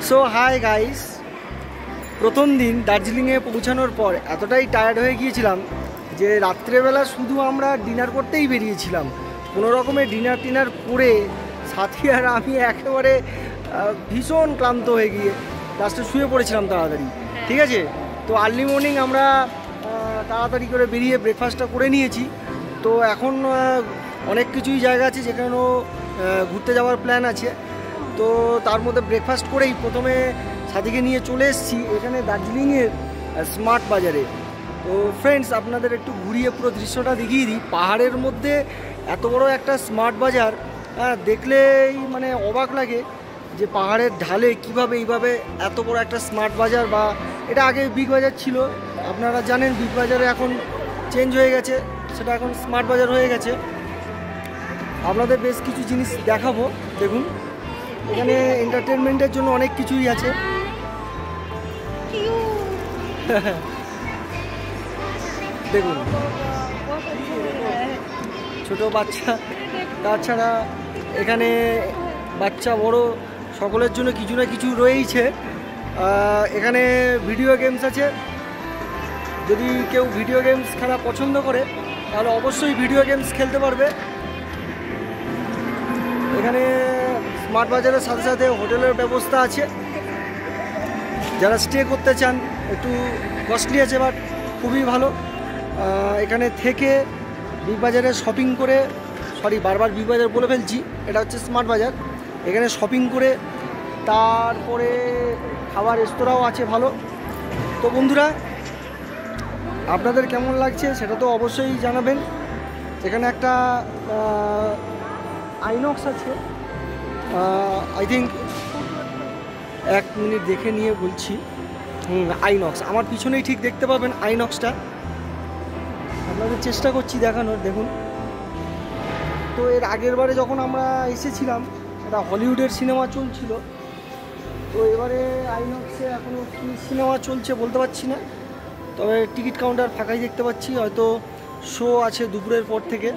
So hi guys, প্রথম দিন দার্জিলিংয়ে পৌঁছানোর পর এতটাই টায়ার্ড হয়ে গিয়েছিলাম যে রাত্রেবেলা শুধু আমরা ডিনার করতেই বেরিয়েছিলাম। কোনো রকমের ডিনার করে সাথী আর আমি একেবারে ভীষণ ক্লান্ত হয়ে গিয়ে লাস্টে শুয়ে পড়েছিলাম তাড়াতাড়ি। ঠিক আছে, তো আর্লি মর্নিং আমরা তাড়াতাড়ি করে বেরিয়ে ব্রেকফাস্টটা করে নিয়েছি। তো এখন অনেক কিছুই জায়গা আছে যেখানেও ঘুরতে যাওয়ার প্ল্যান আছে। তো তার মধ্যে ব্রেকফাস্ট করেই প্রথমে সাথীকে নিয়ে চলে এসেছি এখানে দার্জিলিংয়ের স্মার্ট বাজারে। তো ফ্রেন্ডস, আপনাদের একটু ঘুরিয়ে পুরো দৃশ্যটা দেখিয়ে দিই। পাহাড়ের মধ্যে এত বড় একটা স্মার্ট বাজার দেখলেই মানে অবাক লাগে যে পাহাড়ের ঢালে কিভাবে এইভাবে এত বড় একটা স্মার্ট বাজার, বা এটা আগে বিগ বাজার ছিল, আপনারা জানেন বিগ বাজারে এখন চেঞ্জ হয়ে গেছে, সেটা এখন স্মার্ট বাজার হয়ে গেছে। আপনাদের বেশ কিছু জিনিস দেখাবো। দেখুন, এখানে এন্টারটেনমেন্টের জন্য অনেক কিছুই আছে। দেখুন, ছোট বাচ্চা, তাছাড়া এখানে বাচ্চা বড় সকলের জন্য কিছু না কিছু রয়েইছে। এখানে ভিডিও গেমস আছে। যদি কেউ ভিডিও গেমস খেলা পছন্দ করে তাহলে অবশ্যই ভিডিও গেমস খেলতে পারবে। এখানে স্মার্ট বাজারের সাথে সাথে হোটেলের ব্যবস্থা আছে। যারা স্টে করতে চান, একটু কস্টলি আছে বাট খুবই ভালো। এখানে থেকে বিগ বাজারে শপিং করে, বারবার বিগ বাজার বলে ফেলছি, এটা হচ্ছে স্মার্ট বাজার। এখানে শপিং করে তারপরে খাবার রেস্তোরাঁও আছে ভালো। তো বন্ধুরা, আপনাদের কেমন লাগছে সেটা তো অবশ্যই জানাবেন। এখানে একটা আইনক্স আছে, আই থিঙ্ক, এক মিনিট দেখে নিয়ে বলছি। আইনক্স আমার পিছনেই ঠিক দেখতে পাবেন আইনক্সটা। আপনাদের চেষ্টা করছি দেখানোর। দেখুন, তো এর আগের বারে যখন আমরা এসেছিলাম এটা হলিউডের সিনেমা চলছিল। তো এবারে আইনক্সে এখনও কী সিনেমা চলছে বলতে পারছি না, তবে টিকিট কাউন্টার ফাঁকাই দেখতে পাচ্ছি। হয়তো শো আছে দুপুরের পর থেকে।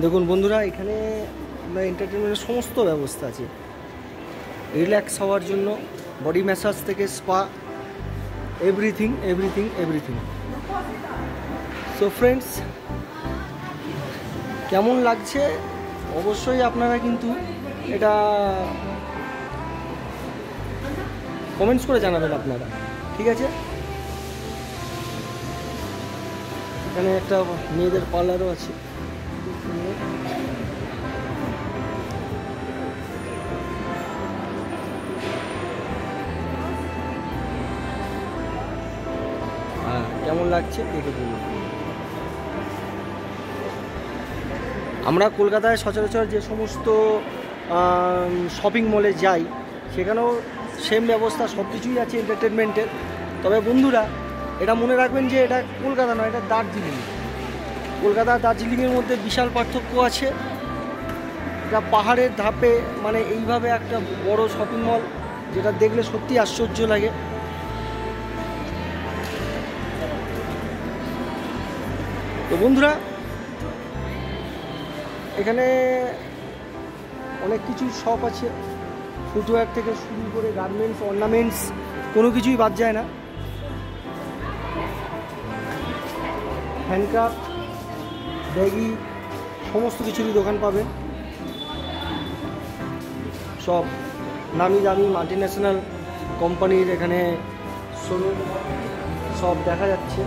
দেখুন বন্ধুরা, এখানে আপনার এন্টারটেনমেন্টের সমস্ত ব্যবস্থা আছে, রিল্যাক্স হওয়ার জন্য, বডি ম্যাসাজ থেকে স্পা, এভরিথিং। সো ফ্রেন্ডস, কেমন লাগছে অবশ্যই আপনারা কিন্তু এটা কমেন্টস করে জানাবেন আপনারা। ঠিক আছে, এখানে একটা মেয়েদের পার্লারও আছে। কেমন লাগছে দেখে বলুন। আমরা কলকাতায় সচরাচর যে সমস্ত শপিং মলে যাই সেখানেও সেম ব্যবস্থা, সব কিছুই আছে এন্টারটেনমেন্টের। তবে বন্ধুরা, এটা মনে রাখবেন যে এটা কলকাতা নয়, এটা দার্জিলিং। কলকাতা দার্জিলিংয়ের মধ্যে বিশাল পার্থক্য আছে। এটা পাহাড়ের ধাপে, মানে এইভাবে একটা বড় শপিং মল, যেটা দেখলে সত্যি আশ্চর্য লাগে। তো বন্ধুরা, এখানে অনেক কিছু শপ আছে, ফুটওয়্যার থেকে শুরু করে গার্মেন্টস, অর্নামেন্টস, কোনো কিছুই বাদ যায় না। হ্যান্ডক্রাফট, ব্যাগি, সমস্ত কিছুরই দোকান পাবেন। সব নামি দামি মাল্টিন্যাশনাল কোম্পানির এখানে শোরুম সব দেখা যাচ্ছে।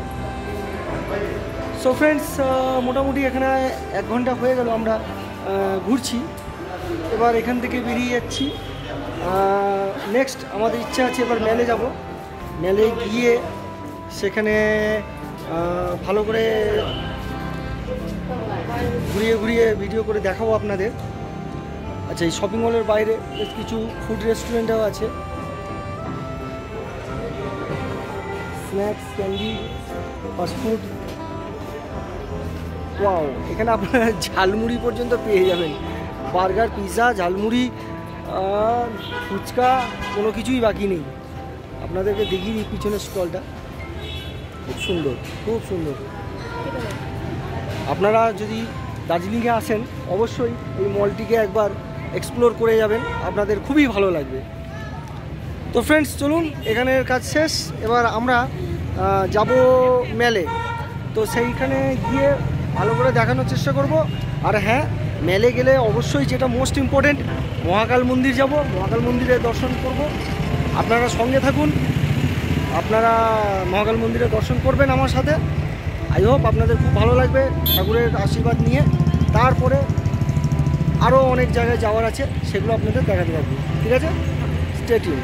সো ফ্রেন্ডস, মোটামুটি এখানে 1 ঘন্টা হয়ে গেল আমরা ঘুরছি। এবার এখান থেকে বেরিয়ে যাচ্ছি। নেক্সট আমাদের ইচ্ছা আছে এবার মেলে যাব। মেলে গিয়ে সেখানে ভালো করে ঘুরিয়ে ভিডিও করে দেখাবো আপনাদের। আচ্ছা, এই শপিং মলের বাইরে বেশ কিছু ফুড রেস্টুরেন্টও আছে, স্ন্যাক্স, ক্যান্ডি, ফাস্টফুড। ওয়াও, এখানে আপনারা ঝালমুড়ি পর্যন্ত পেয়ে যাবেন। বার্গার, পিৎজা, ঝালমুড়ি, ফুচকা, কোনো কিছুই বাকি নেই। আপনাদেরকে দেখিয়ে দিই পিছনের স্টলটা, খুব সুন্দর, খুব সুন্দর। আপনারা যদি দার্জিলিংয়ে আসেন অবশ্যই এই মলটিকে একবার এক্সপ্লোর করে যাবেন, আপনাদের খুবই ভালো লাগবে। তো ফ্রেন্ডস চলুন, এখানের কাজ শেষ, এবার আমরা যাব মেলে। তো সেইখানে গিয়ে ভালো করে দেখানোর চেষ্টা করব। আর হ্যাঁ, মেলে গেলে অবশ্যই যেটা মোস্ট ইম্পর্টেন্ট, মহাকাল মন্দির যাব, মহাকাল মন্দিরে দর্শন করব। আপনারা সঙ্গে থাকুন, আপনারা মহাকাল মন্দিরে দর্শন করবেন আমার সাথে। আই হোপ আপনাদের খুব ভালো লাগবে ঠাকুরের আশীর্বাদ নিয়ে। তারপরে আরও অনেক জায়গায় যাওয়ার আছে, সেগুলো আপনাদের দেখাতে পারবো। ঠিক আছে, স্টে টিউন।